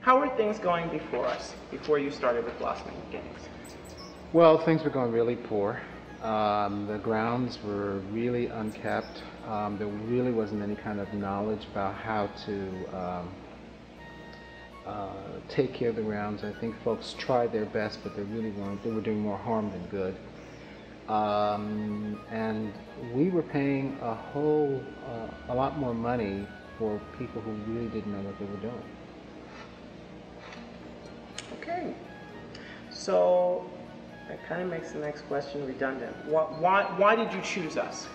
How are things going before you started with Blossoming Beginnings? Well, things were going really poor. The grounds were really unkept. There really wasn't any kind of knowledge about how to take care of the grounds. I think folks tried their best, but they really weren't. They were doing more harm than good. And we were paying a lot more money for people who really didn't know what they were doing. Okay, so that kind of makes the next question redundant. Why did you choose us?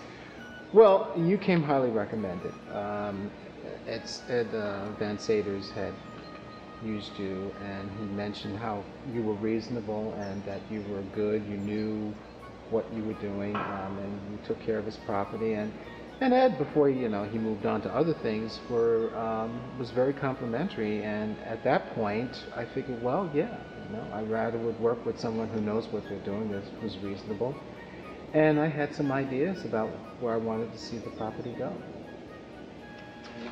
Well, you came highly recommended. Ed Van Saders had used you, and he mentioned how you were reasonable and that you were good, you knew what you were doing, and you took care of his property. And Ed, before he moved on to other things, was very complimentary. And at that point, I figured, well, yeah, I rather would work with someone who knows what they're doing, who's reasonable. And I had some ideas about where I wanted to see the property go.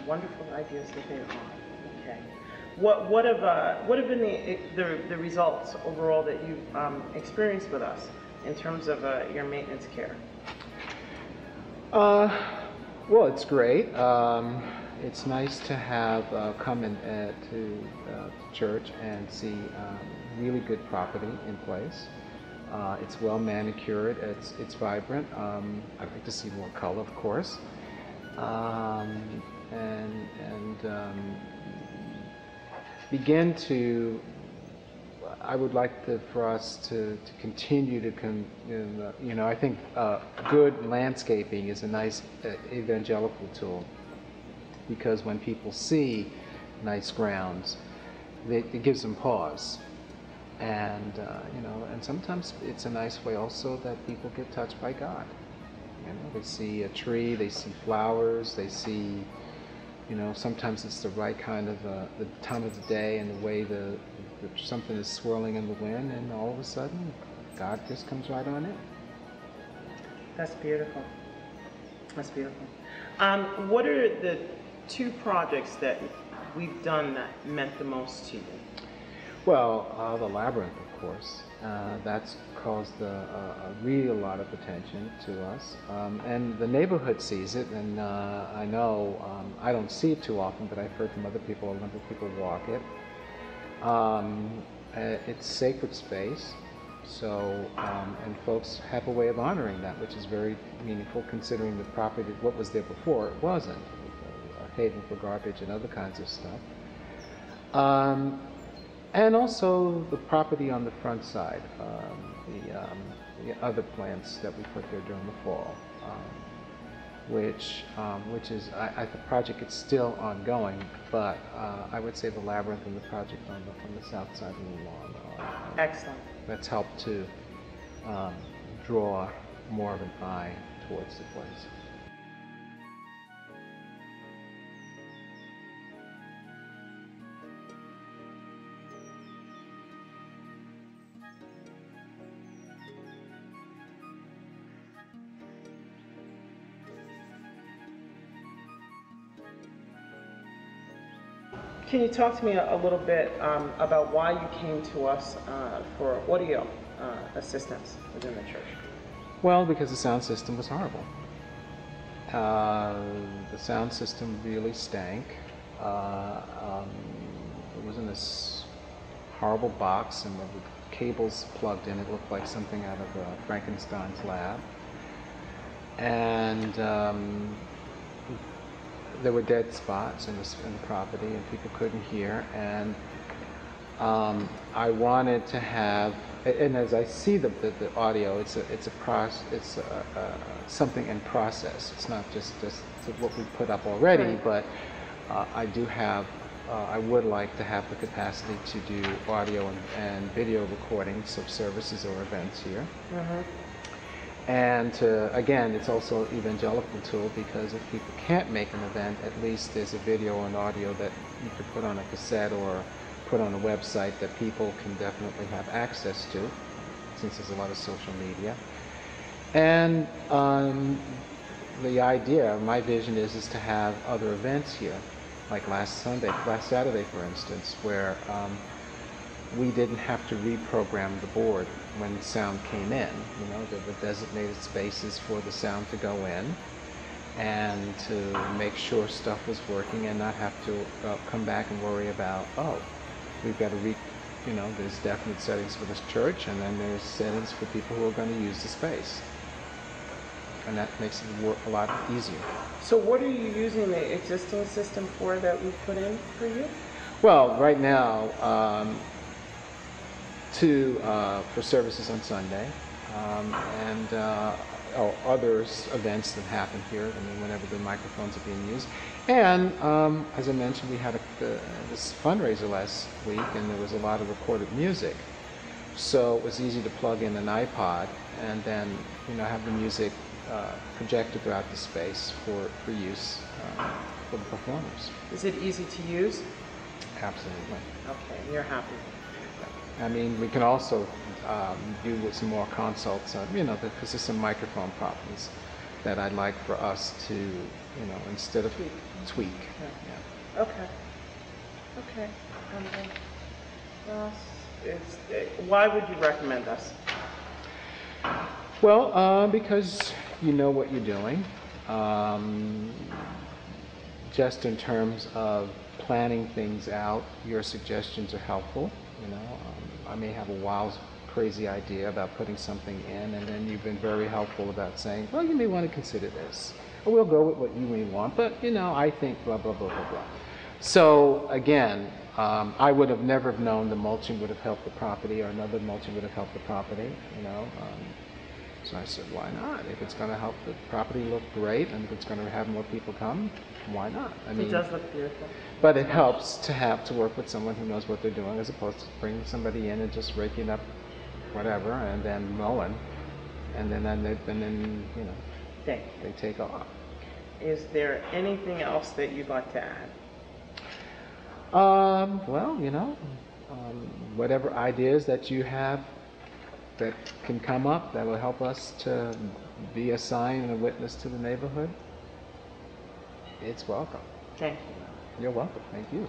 Wonderful ideas that they are. Okay. What have been the results overall that you've experienced with us in terms of your maintenance care? Well, it's great. It's nice to have come in to church and see really good property in place. It's well manicured. It's vibrant. I'd like to see more color, of course, and begin to. I would like for us to continue to, I think good landscaping is a nice evangelical tool, because when people see nice grounds, it gives them pause. And, and sometimes it's a nice way also that people get touched by God. They see a tree, they see flowers, they see, sometimes it's the right kind of, the time of the day and the way something is swirling in the wind, and all of a sudden, God just comes right on in. That's beautiful. That's beautiful. What are the two projects that we've done that meant the most to you? Well, the Labyrinth, of course. That's caused really a lot of attention to us. And the neighborhood sees it, and I know, I don't see it too often, but I've heard from other people, a number of people walk it. It's sacred space, so, and folks have a way of honoring that, which is very meaningful considering the property, what was there before, it wasn't. A haven for garbage and other kinds of stuff. And also the property on the front side, the other plants that we put there during the fall, which is, the project is still ongoing, but I would say the Labyrinth and the project on the south side of the lawn. Excellent. That's helped to draw more of an eye towards the place. Can you talk to me a little bit about why you came to us for audio assistance within the church? Well, because the sound system was horrible. The sound system really stank. It was in this horrible box, and with cables plugged in, it looked like something out of Frankenstein's lab. And there were dead spots in the property, and people couldn't hear. And I wanted to have, and as I see the audio, it's something in process. It's not just what we put up already, right. But I would like to have the capacity to do audio and video recordings of services or events here. Mm-hmm. And again, it's also an evangelical tool, because if people can't make an event, at least there's a video and audio that you could put on a cassette or put on a website that people can definitely have access to, since there's a lot of social media. And the idea, my vision is to have other events here. like last Saturday, for instance, where we didn't have to reprogram the board when sound came in. You know, there were designated spaces for the sound to go in, and to make sure stuff was working and not have to come back and worry about, oh, we've got to you know, there's definite settings for this church, and then there's settings for people who are going to use the space. And that makes it work a lot easier. So what are you using the existing system for that we've put in for you? Well, right now, for services on Sunday, and other events that happen here, I mean, whenever the microphones are being used. And as I mentioned, we had this fundraiser last week, and there was a lot of recorded music. So it was easy to plug in an iPod and then, you know, have the music projected throughout the space for use for the performers. Is it easy to use? Absolutely. Okay, you're happy. I mean, we can also do with some more consults, you know, because there's some microphone problems that I'd like for us to, you know, instead of tweak. Yeah. Okay. Okay. Why would you recommend us? Well, because you know what you're doing. Just in terms of planning things out, your suggestions are helpful. You know, I may have a wild, crazy idea about putting something in, and then you've been very helpful about saying, well, you may want to consider this. Or we'll go with what you may want, but, you know, I think blah, blah, blah, blah, blah. So, again, I would have never known the mulching would have helped the property, or another mulching would have helped the property, you know. So I said, why not? If it's going to help the property look great, and if it's going to have more people come, why not? I mean, it does look beautiful. But it helps to have to work with someone who knows what they're doing, as opposed to bringing somebody in and just raking up whatever and then mowing, and then you know, they take off. Is there anything else that you'd like to add? Well, you know, whatever ideas that you have that can come up that will help us to be a sign and a witness to the neighborhood, it's welcome. Thank you. You're welcome. Thank you.